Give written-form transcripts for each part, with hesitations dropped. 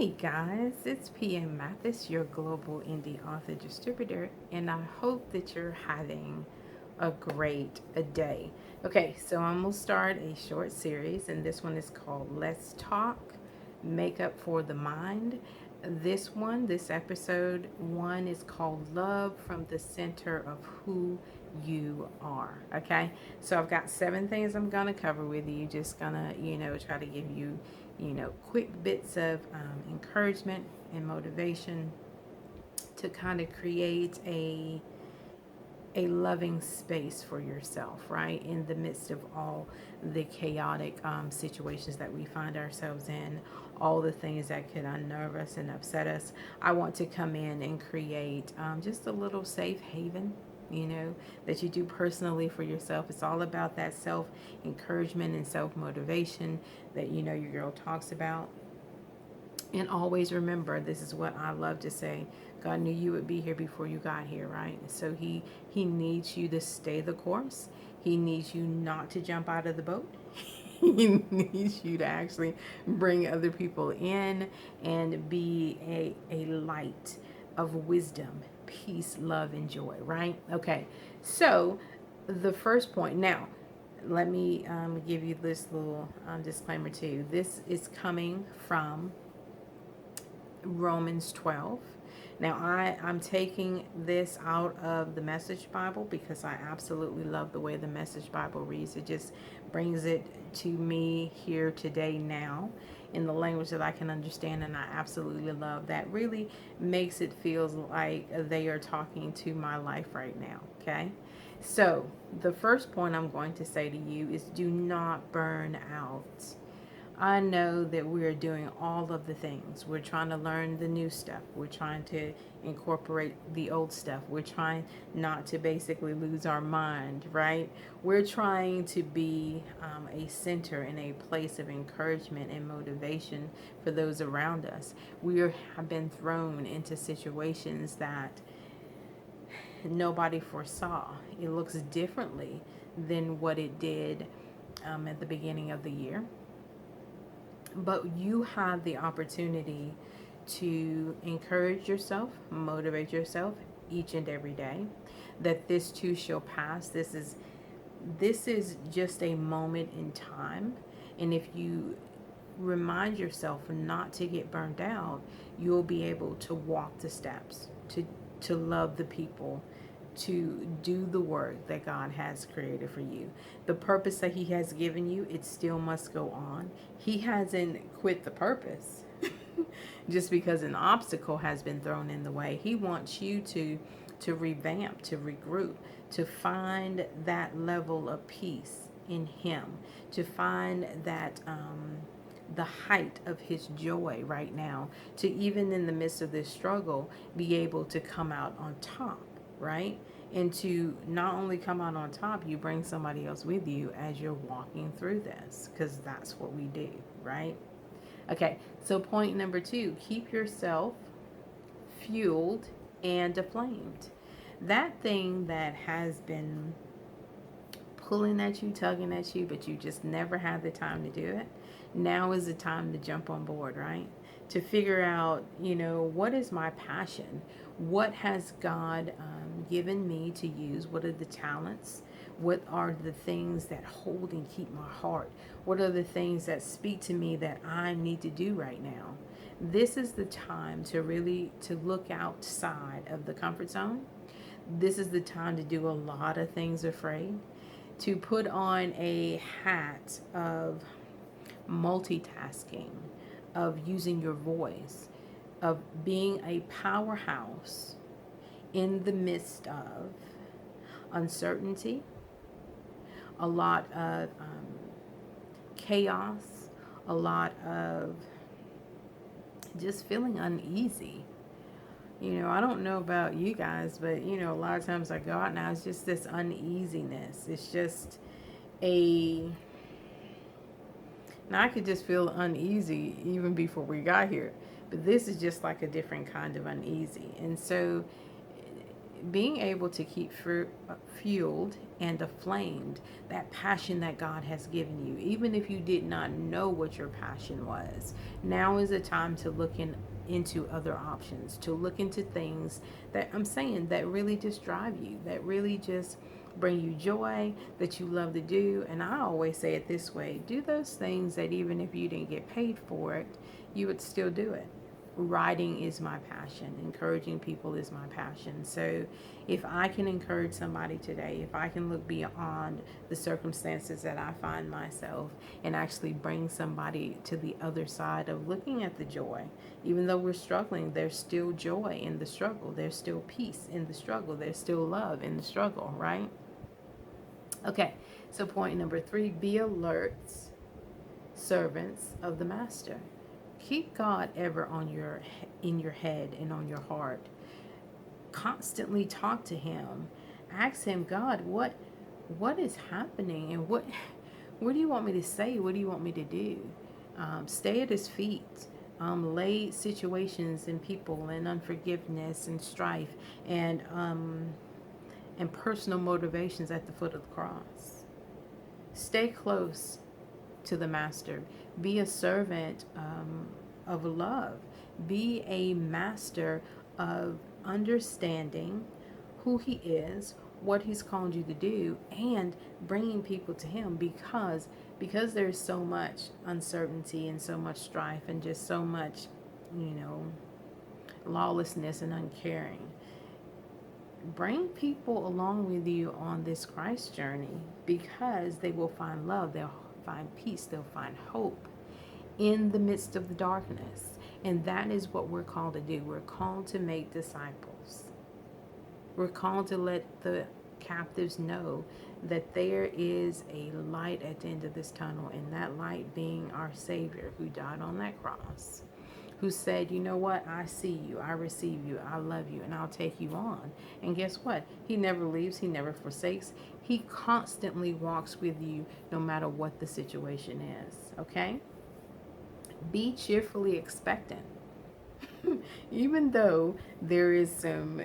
Hey guys, it's PM Mathis, your global indie author distributor, and I hope that you're having a great day. Okay, so I'm gonna start a short series, and this one is called Let's Talk Makeup for the Mind. This episode one is called Love from the Center of Who You Are. Okay, so I've got 7 things I'm gonna cover with you, just gonna, try to give you quick bits of encouragement and motivation to kind of create a loving space for yourself, right? In the midst of all the chaotic situations that we find ourselves in, all the things that could unnerve us and upset us, I want to come in and create just a little safe haven, that you do personally for yourself. It's all about that self encouragement and self motivation that your girl talks about. And always remember, this is what I love to say. God knew you would be here before you got here, right? So he needs you to stay the course. He needs you not to jump out of the boat. He needs you to actually bring other people in and be a light of wisdom, peace, love, and joy, right? Okay, so the first point. Now, let me give you this little disclaimer too. This is coming from Romans 12. Now, I'm taking this out of the Message Bible because I absolutely love the way the Message Bible reads. It just brings it to me here today now in the language that I can understand, and I absolutely love that. Really makes it feel like they are talking to my life right now, okay? So, the first point I'm going to say to you is do not burn out. I know that we're doing all of the things. We're trying to learn the new stuff. We're trying to incorporate the old stuff. We're trying not to basically lose our mind, right? We're trying to be a center and a place of encouragement and motivation for those around us. Have been thrown into situations that nobody foresaw. It looks differently than what it did at the beginning of the year, but you have the opportunity to encourage yourself, motivate yourself each and every day that this too shall pass. This is just a moment in time, and if you remind yourself not to get burned out, you'll be able to walk the steps, to love the people, to do the work that God has created for you. The purpose that He has given you, it still must go on. He hasn't quit the purpose just because an obstacle has been thrown in the way. He wants you to revamp, to regroup, to find that level of peace in Him, to find that the height of His joy right now, to even in the midst of this struggle be able to come out on top, right? And to not only come out on top, you bring somebody else with you as you're walking through this, because that's what we do, right? Okay, so point number 2, keep yourself fueled and aflamed. That thing that has been pulling at you, tugging at you, but you just never had the time to do it, now is the time to jump on board, right? To figure out, what is my passion? What has God given me to use? What are the talents? What are the things that hold and keep my heart? What are the things that speak to me that I need to do right now? This is the time to really to look outside of the comfort zone. This is the time to do a lot of things afraid, to put on a hat of multitasking, of using your voice, of being a powerhouse in the midst of uncertainty, a lot of chaos, a lot of just feeling uneasy. I don't know about you guys, but a lot of times I go out now, it's just this uneasiness. It's just a Now I could just feel uneasy even before we got here, but this is just like a different kind of uneasy. And so being able to keep fueled and aflamed, that passion that God has given you, even if you did not know what your passion was. Now is the time to into other options, to look into things that I'm saying that really just drive you, that really just bring you joy, that you love to do. And I always say it this way: do those things that even if you didn't get paid for it, you would still do it. Writing is my passion. Encouraging people is my passion. So if I can encourage somebody today, if I can look beyond the circumstances that I find myself and actually bring somebody to the other side of looking at the joy, even though we're struggling, there's still joy in the struggle. There's still peace in the struggle. There's still love in the struggle, right? Okay, so point number 3, be alert, servants of the master. Keep God ever in your head and on your heart. Constantly talk to him. Ask him, God, what is happening, and what do you want me to say? What do you want me to do? Stay at his feet. Lay situations and people and unforgiveness and strife and personal motivations at the foot of the cross. Stay close to the master. Be a servant of love. Be a master of understanding who he is, what he's called you to do, and bringing people to him, because there's so much uncertainty and so much strife and just so much, lawlessness and uncaring. Bring people along with you on this Christ journey, because they will find love, they'll find peace, they'll find hope in the midst of the darkness. And that is what we're called to do. We're called to make disciples. We're called to let the captives know that there is a light at the end of this tunnel, and that light being our Savior, who died on that cross, who said, you know what, I see you, I receive you, I love you, and I'll take you on. And guess what? He never leaves, he never forsakes. He constantly walks with you no matter what the situation is, okay? Be cheerfully expectant. Even though there is some,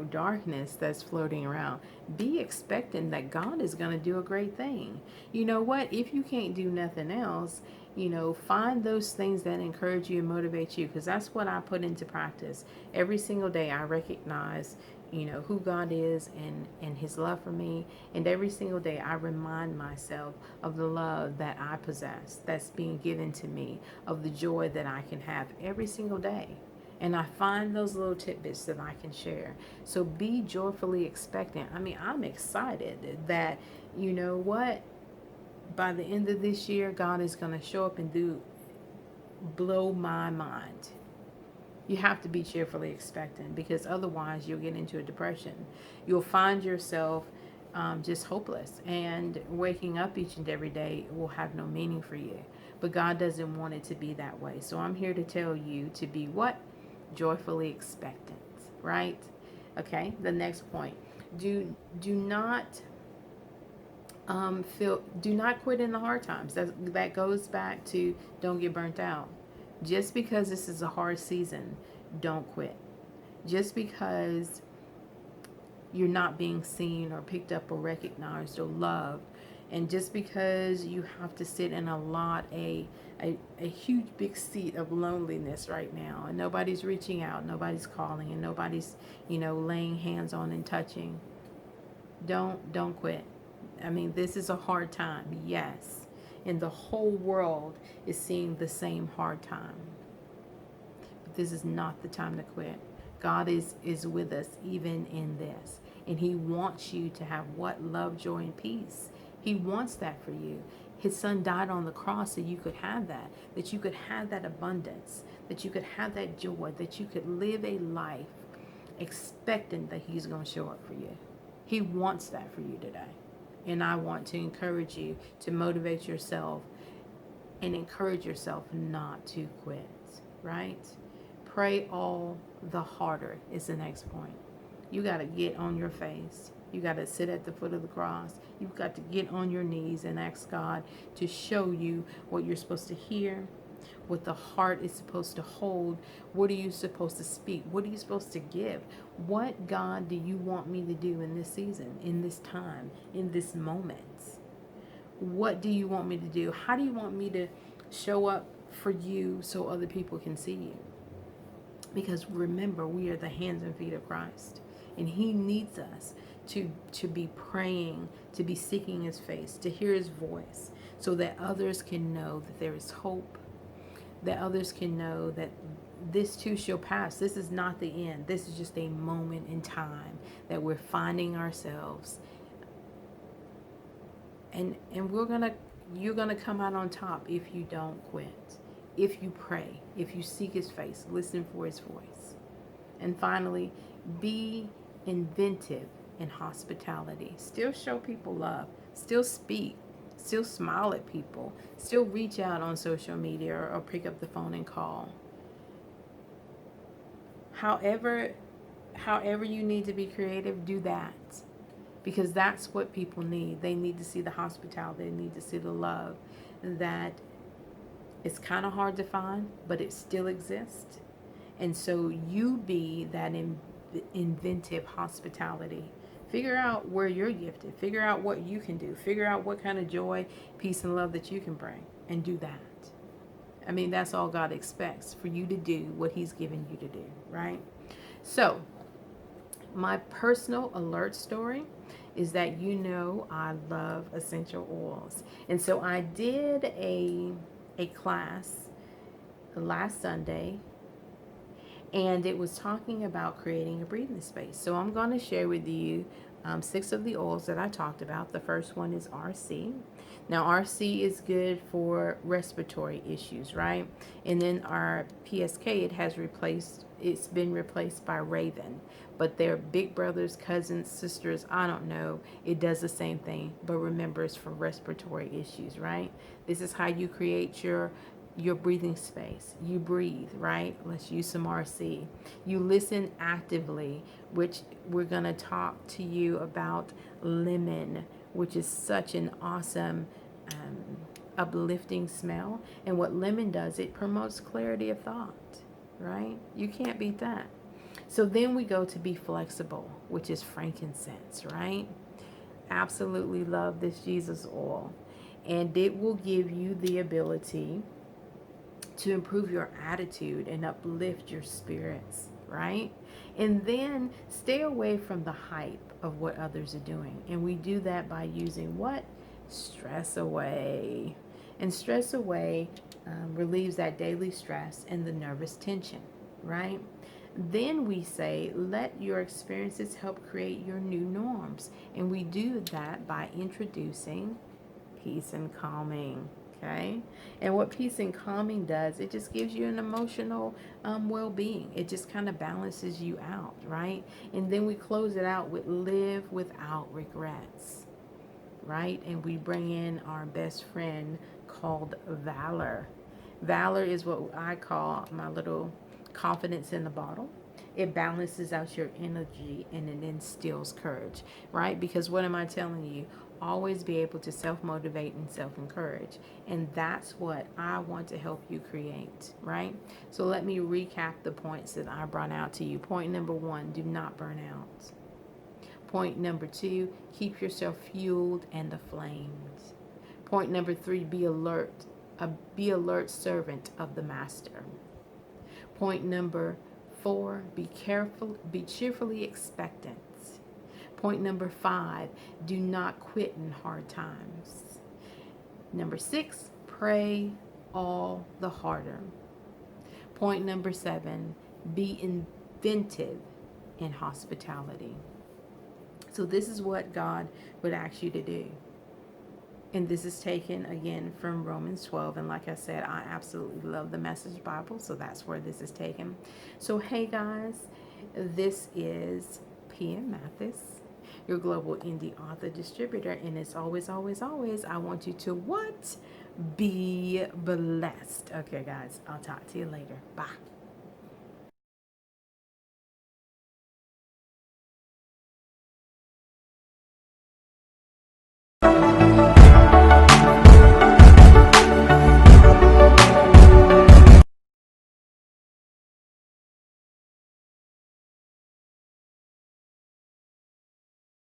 darkness that's floating around, be expectant that God is going to do a great thing. You know what? If you can't do nothing else, find those things that encourage you and motivate you, because that's what I put into practice. Every single day I recognize, who God is and his love for me. And every single day I remind myself of the love that I possess, that's being given to me, of the joy that I can have every single day. And I find those little tidbits that I can share. So be joyfully expectant. I'm excited that, by the end of this year, God is going to show up and blow my mind. You have to be cheerfully expectant, because otherwise you'll get into a depression. You'll find yourself just hopeless, and waking up each and every day will have no meaning for you. But God doesn't want it to be that way. So I'm here to tell you to be what? Joyfully expectant, right? Okay, the next point. Do not do not quit in the hard times. That goes back to don't get burnt out. Just because this is a hard season, don't quit. Just because you're not being seen or picked up or recognized or loved, and just because you have to sit in a huge big seat of loneliness right now, and nobody's reaching out, nobody's calling, and nobody's laying hands on and touching, don't quit. This is a hard time, yes, and the whole world is seeing the same hard time. But this is not the time to quit. God is with us even in this, and he wants you to have what? Love, joy, and peace. He wants that for you. His son died on the cross so you could have that you could have that abundance, that you could have that joy, that you could live a life expectant that he's going to show up for you. He wants that for you today. And I want to encourage you to motivate yourself and encourage yourself not to quit, right? Pray all the harder is the next point. You got to get on your face. You got to sit at the foot of the cross. You've got to get on your knees and ask God to show you what you're supposed to hear, what the heart is supposed to hold. What are you supposed to speak? What are you supposed to give? What, God, do you want me to do in this season, in this time, in this moment? What do you want me to do? How do you want me to show up for you so other people can see you? Because remember, we are the hands and feet of Christ. And he needs us to be praying, to be seeking his face, to hear his voice, so that others can know that there is hope, that others can know that this too shall pass. This is not the end. This is just a moment in time that we're finding ourselves. And you're gonna come out on top if you don't quit. If you pray, if you seek his face, listen for his voice. And finally, be inventive in hospitality. Still show people love. Still speak. Still smile at people. Still reach out on social media or pick up the phone and call. However you need to be creative, do that. Because that's what people need. They need to see the hospitality. They need to see the love. That it's kind of hard to find, but it still exists. And so you be that inventive hospitality. Figure out where you're gifted. Figure out what you can do. Figure out what kind of joy, peace, and love that you can bring. And do that. I mean, that's all God expects, for you to do what he's given you to do, right? So, my personal alert story is that I love essential oils. And so I did a class last Sunday, and it was talking about creating a breathing space. So I'm going to share with you 6 of the oils that I talked about. The first one is RC. Now, RC is good for respiratory issues, right? And then our PSK, it's been replaced by Raven. But they're big brothers, cousins, sisters, I don't know. It does the same thing, but remember, it's for respiratory issues, right? This is how you create your breathing space. You breathe, right? Let's use some RC. You listen actively, which we're going to talk to you about lemon, which is such an awesome uplifting smell. And what lemon does, it promotes clarity of thought, right? You can't beat that. So then we go to be flexible, which is frankincense, right? Absolutely love this Jesus oil. And it will give you the ability to improve your attitude and uplift your spirits, right? And then stay away from the hype of what others are doing. And we do that by using what? Stress away. And stress away relieves that daily stress and the nervous tension, right? Then we say, let your experiences help create your new norms. And we do that by introducing peace and calming. Okay, and what peace and calming does, it just gives you an emotional well-being. It just kind of balances you out, right? And then we close it out with live without regrets, right? And we bring in our best friend called Valor. Valor is what I call my little confidence in the bottle. It balances out your energy and it instills courage, right? Because what am I telling you? Always be able to self-motivate and self-encourage. And that's what I want to help you create, right? So let me recap the points that I brought out to you. Point number 1, do not burn out. Point number 2, keep yourself fueled and aflamed. Point number 3, be alert. Be alert servant of the master. Point number 4, be cheerfully expectant. Point number 5, do not quit in hard times. Number 6, pray all the harder. Point number 7, be inventive in hospitality. So this is what God would ask you to do. And this is taken again from Romans 12. And like I said, I absolutely love the Message Bible. So that's where this is taken. So hey guys, this is PM Mathis, your global indie author distributor. And it's always, always, always, I want you to what? Be blessed. Okay guys, I'll talk to you later. Bye.